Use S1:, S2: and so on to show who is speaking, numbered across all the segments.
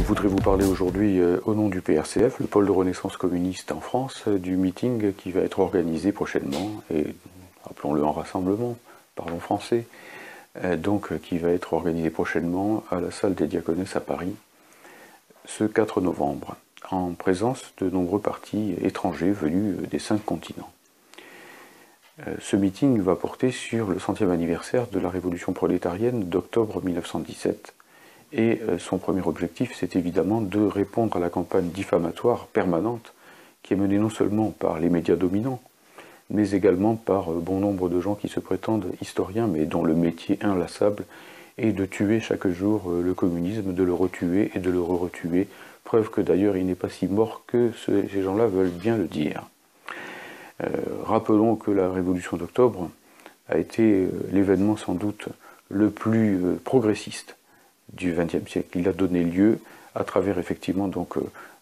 S1: voudrais vous parler aujourd'hui au nom du PRCF, le pôle de renaissance communiste en France, du meeting qui va être organisé prochainement, et appelons-le en rassemblement, parlons français, qui va être organisé prochainement à la salle des Diaconesses à Paris, ce 4 novembre, en présence de nombreux partis étrangers venus des 5 continents. Ce meeting va porter sur le 100e anniversaire de la révolution prolétarienne d'octobre 1917, et son premier objectif, c'est évidemment de répondre à la campagne diffamatoire permanente qui est menée non seulement par les médias dominants, mais également par bon nombre de gens qui se prétendent historiens, mais dont le métier inlassable est de tuer chaque jour le communisme, de le retuer et de le re-retuer, preuve que d'ailleurs il n'est pas si mort que ces gens-là veulent bien le dire. Rappelons que la révolution d'octobre a été l'événement sans doute le plus progressiste du XXe siècle. Il a donné lieu, à travers effectivement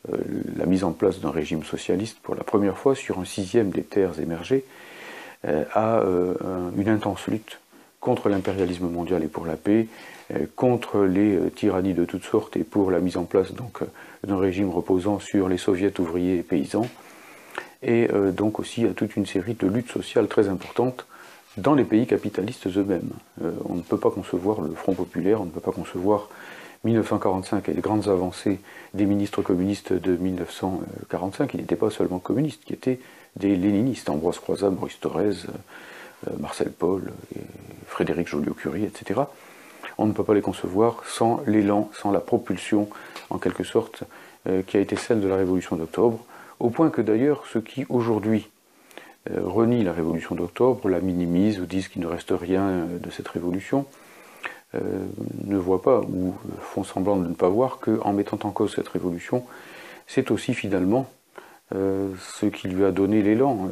S1: la mise en place d'un régime socialiste pour la première fois sur un 6e des terres émergées, à une intense lutte contre l'impérialisme mondial et pour la paix, contre les tyrannies de toutes sortes et pour la mise en place d'un régime reposant sur les soviets ouvriers et paysans, et donc aussi à toute une série de luttes sociales très importantes dans les pays capitalistes eux-mêmes. On ne peut pas concevoir le Front populaire, on ne peut pas concevoir 1945 et les grandes avancées des ministres communistes de 1945, qui n'étaient pas seulement communistes, qui étaient des léninistes, Ambroise Croizat, Maurice Thorez, Marcel Paul, Frédéric Joliot-Curie, etc. On ne peut pas les concevoir sans l'élan, sans la propulsion, en quelque sorte, qui a été celle de la Révolution d'octobre, au point que d'ailleurs, ceux qui aujourd'hui renient la révolution d'octobre, la minimisent ou disent qu'il ne reste rien de cette révolution, ne voient pas ou font semblant de ne pas voir qu'en mettant en cause cette révolution, c'est aussi finalement ce qui lui a donné l'élan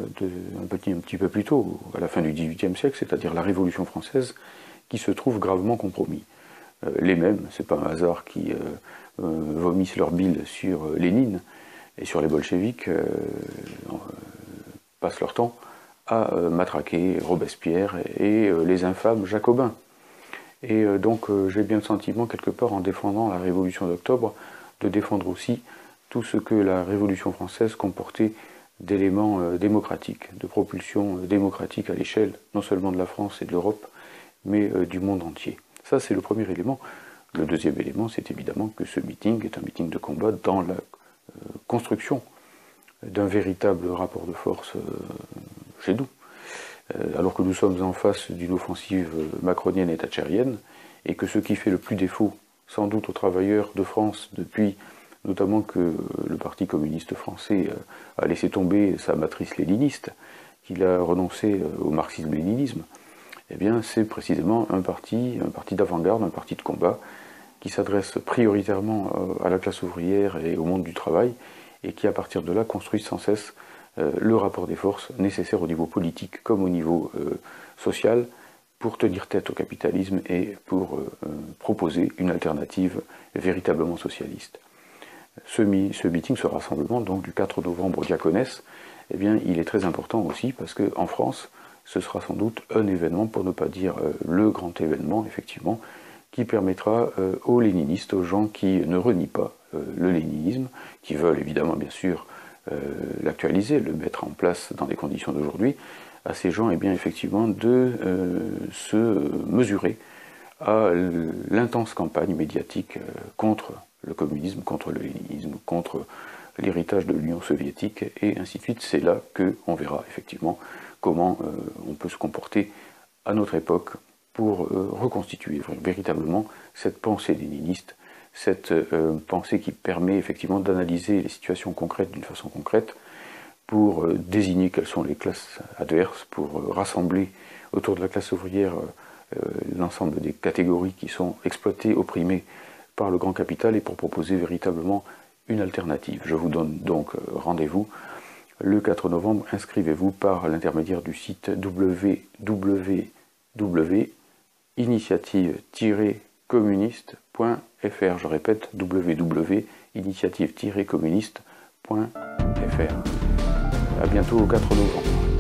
S1: un petit peu plus tôt, à la fin du XVIIIe siècle, c'est-à-dire la Révolution française, qui se trouve gravement compromis. Les mêmes, c'est pas un hasard, qui vomissent leur bile sur Lénine et sur les bolcheviks, passent leur temps à matraquer Robespierre et les infâmes jacobins. Et donc j'ai bien le sentiment, quelque part, en défendant la Révolution d'octobre, de défendre aussi tout ce que la Révolution française comportait d'éléments démocratiques, de propulsion démocratique à l'échelle non seulement de la France et de l'Europe, mais du monde entier. Ça, c'est le premier élément. Le deuxième élément, c'est évidemment que ce meeting est un meeting de combat dans la construction d'un véritable rapport de force chez nous. Alors que nous sommes en face d'une offensive macronienne et thatchérienne, et que ce qui fait le plus défaut, sans doute aux travailleurs de France, depuis notamment que le Parti communiste français a laissé tomber sa matrice léniniste, qu'il a renoncé au marxisme-léninisme, eh bien c'est précisément un parti d'avant-garde, un parti de combat, qui s'adresse prioritairement à la classe ouvrière et au monde du travail, et qui à partir de là construit sans cesse le rapport des forces nécessaire au niveau politique comme au niveau social pour tenir tête au capitalisme et pour proposer une alternative véritablement socialiste. Ce meeting, ce rassemblement donc du 4 novembre aux Diaconesses, eh bien, il est très important aussi parce qu'en France, ce sera sans doute un événement, pour ne pas dire le grand événement, effectivement, qui permettra aux léninistes, aux gens qui ne renient pas le léninisme, qui veulent évidemment bien sûr l'actualiser, le mettre en place dans les conditions d'aujourd'hui, à ces gens eh bien, effectivement de se mesurer à l'intense campagne médiatique contre le communisme, contre le léninisme, contre l'héritage de l'Union soviétique, et ainsi de suite. C'est là qu'on verra effectivement comment on peut se comporter à notre époque pour reconstituer véritablement cette pensée léniniste, cette pensée qui permet effectivement d'analyser les situations concrètes d'une façon concrète, pour désigner quelles sont les classes adverses, pour rassembler autour de la classe ouvrière l'ensemble des catégories qui sont exploitées, opprimées par le grand capital, et pour proposer véritablement une alternative. Je vous donne donc rendez-vous le 4 novembre. Inscrivez-vous par l'intermédiaire du site www.initiative-communiste.fr. Je répète, www.initiative-communiste.fr. A bientôt au 4 novembre.